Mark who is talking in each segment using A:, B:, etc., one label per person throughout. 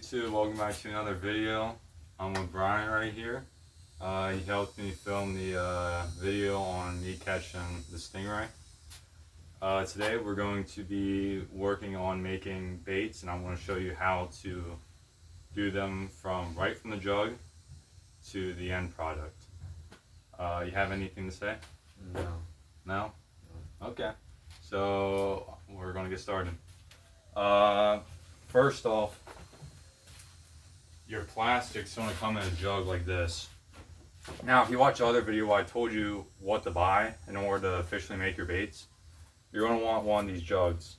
A: YouTube? Welcome back to another video. I'm with Brian right here. He helped me film the video on me catching the stingray. Today we're going to be working on making baits, and I'm going to show you how to do them right from the jug to the end product. You have anything to say?
B: No.
A: No? Okay. So we're going to get started. First off, your plastic's going to come in a jug like this. Now, if you watch the other video where I told you what to buy in order to officially make your baits, you're going to want one of these jugs.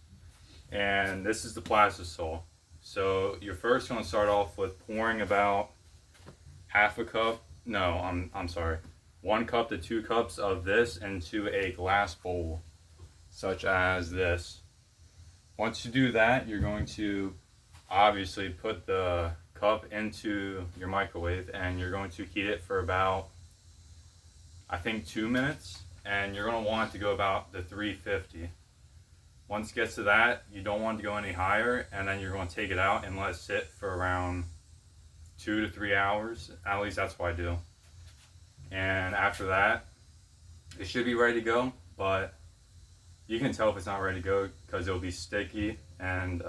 A: And this is the plastisol. So you're first going to start off with pouring about half a cup, no, I'm sorry, 1 cup to 2 cups of this into a glass bowl, such as this. Once you do that, you're going to obviously put the cup into your microwave, and you're going to heat it for about, I think, 2 minutes, and you're going to want it to go about the 350. Once it gets to that, you don't want it to go any higher, and then you're going to take it out and let it sit for around 2 to 3 hours. At least that's what I do. And after that, it should be ready to go, but you can tell if it's not ready to go because it'll be sticky, and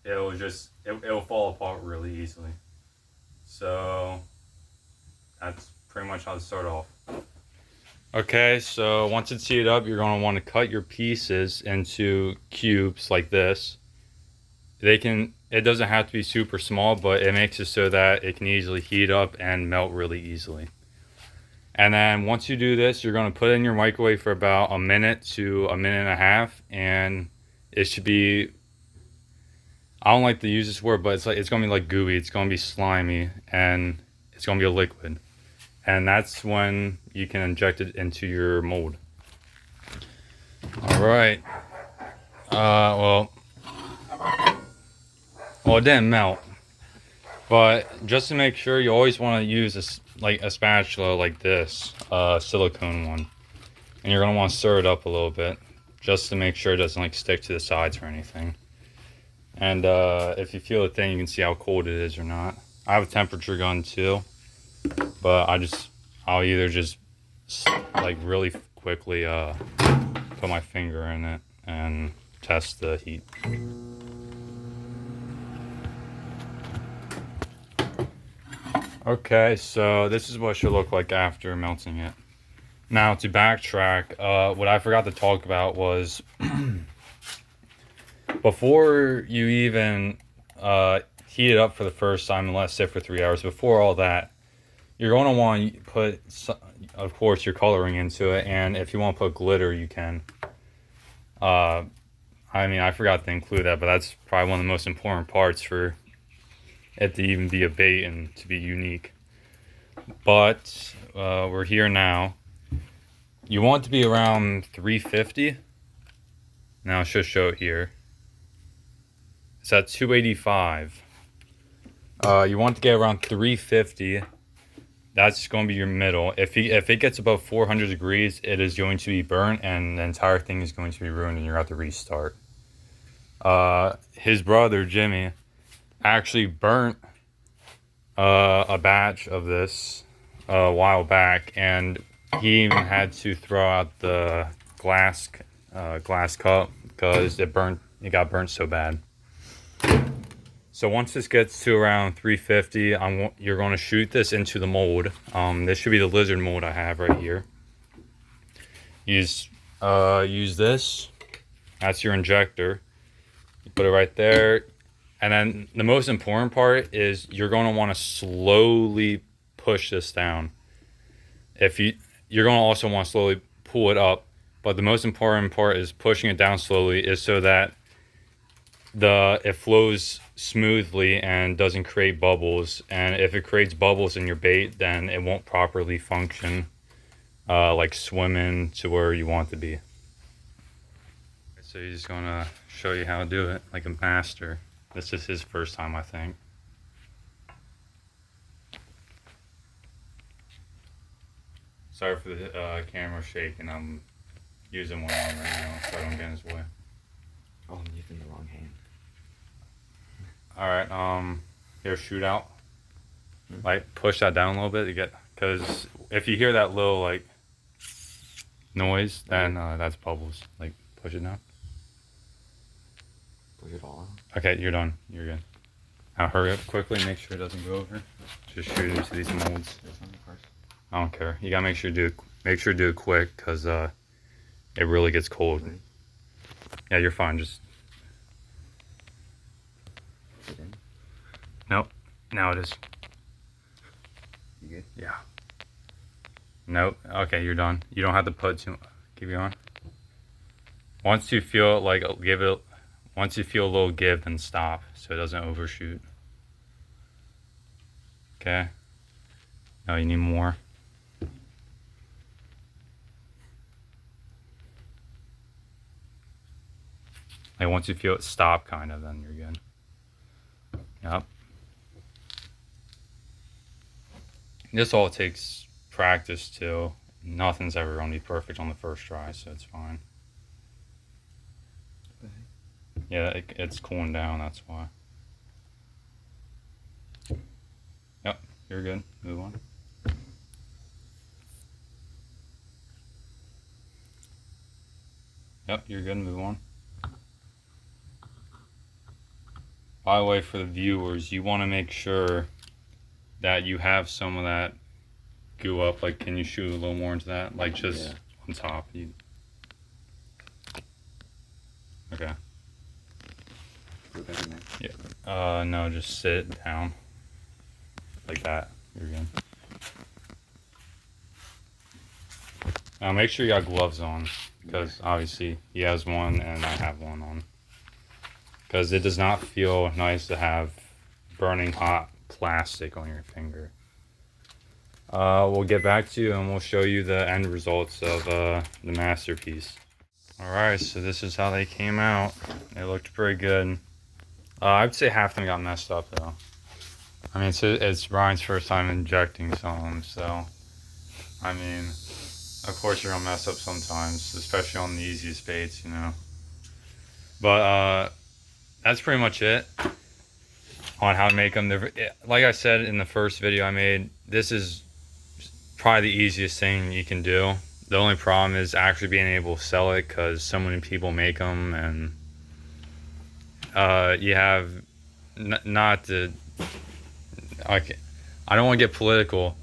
A: it'll fall apart really easily. So that's pretty much how to start off. Okay, so once it's heated up, you're going to want to cut your pieces into cubes like this. It doesn't have to be super small, but it makes it so that it can easily heat up and melt really easily. And then once you do this, you're going to put it in your microwave for about a minute to a minute and a half, and it should be, I don't like to use this word, but it's going to be like gooey. It's going to be slimy, and it's going to be a liquid. And that's when you can inject it into your mold. All right. Well, it didn't melt. But just to make sure, you always want to use a spatula like this, silicone one. And you're going to want to stir it up a little bit, just to make sure it doesn't stick to the sides or anything. And if you feel the thing, you can see how cold it is or not. I have a temperature gun too, but I'll either just really quickly put my finger in it and test the heat. Okay, so this is what it should look like after melting it. Now, to backtrack, what I forgot to talk about was before you even heat it up for the first time and let it sit for 3 hours, before all that, you're going to want to put, of course, your coloring into it, and if you want to put glitter, you can. I mean, I forgot to include that, but that's probably one of the most important parts for it to even be a bait and to be unique. But we're here now. You want it to be around 350. Now I should show it here. It's at 285. You want to get around 350. That's going to be your middle. If it gets above 400 degrees, it is going to be burnt, and the entire thing is going to be ruined, and you're going to have to restart. His brother Jimmy actually burnt a batch of this a while back, and he even had to throw out the glass cup because it got burnt so bad. So once this gets to around 350, you're going to shoot this into the mold. This should be the lizard mold I have right here. Use this. That's your injector. You put it right there. And then the most important part is you're going to want to slowly push this down. You're going to also want to slowly pull it up, but the most important part is pushing it down slowly, is so that it flows smoothly and doesn't create bubbles. And if it creates bubbles in your bait, then it won't properly function like swimming to where you want to be. So he's just going to show you how to do it like a master. This is his first time, I think. Sorry for the camera shaking. I'm using one arm right now so I don't get in his way.
B: Oh, I'm using the wrong hand.
A: All right. Here, shoot out. Like push that down a little bit to get, because if you hear that little like noise, then that's bubbles. Like push it down.
B: Push it all out.
A: Okay, you're done. You're good. Now hurry up quickly. Make sure it doesn't go over. Just shoot it into these molds. I don't care. You gotta make sure to do it quick, because it really gets cold.
B: Ready?
A: Yeah, you're fine. Just nope. Now it is.
B: You good?
A: Yeah. Nope. Okay, you're done. You don't have to put too. Keep going. Once you feel like once you feel a little give, then stop so it doesn't overshoot. Okay. No, you need more. Like once you feel it stop, kind of, then you're good. Yep. This all takes practice too. Nothing's ever gonna be perfect on the first try, so it's fine. Yeah, it's cooling down, that's why. Yep, you're good. Move on. Yep, you're good. Move on. By the way, for the viewers, you want to make sure that you have some of that goo up. Like, can you shoot a little more into that? Like, just on top. Okay. Yeah. No, just sit down. Like that. You're good. Now, make sure you got gloves on, because obviously he has one and I have one on. Because it does not feel nice to have burning hot plastic on your finger. We'll get back to you and we'll show you the end results of the masterpiece. Alright, so this is how they came out. They looked pretty good. I'd say half of them got messed up though. I mean, it's Brian's first time injecting some, so I mean, of course you're gonna mess up sometimes, especially on the easiest baits, you know. But that's pretty much it on how to make them. Like I said in the first video I made, this is probably the easiest thing you can do. The only problem is actually being able to sell it, because so many people make them, and you have not to. I don't want to get political,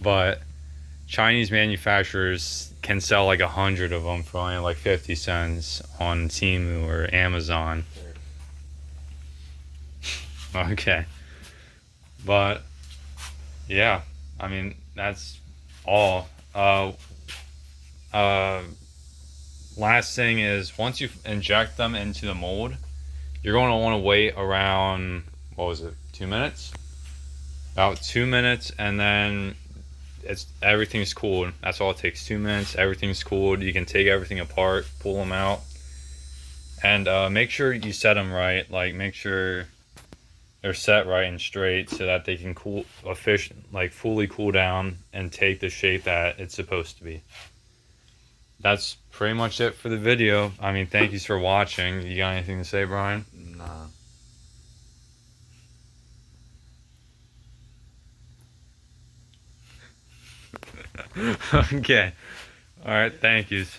A: but Chinese manufacturers can sell like 100 of them for only like 50 cents on Temu or Amazon. Okay. But yeah, I mean, that's all. Last thing is, once you inject them into the mold, you're going to want to wait around, what was it, 2 minutes? About 2 minutes, and then everything's cooled. That's all it takes, 2 minutes. Everything's cooled. You can take everything apart, pull them out, and make sure you set them right. Like, make sure they're set right and straight so that they can fully cool down and take the shape that it's supposed to be. That's pretty much it for the video. I mean, thank you for watching. You got anything to say, Brian?
B: Nah.
A: Okay. All right. Thank yous.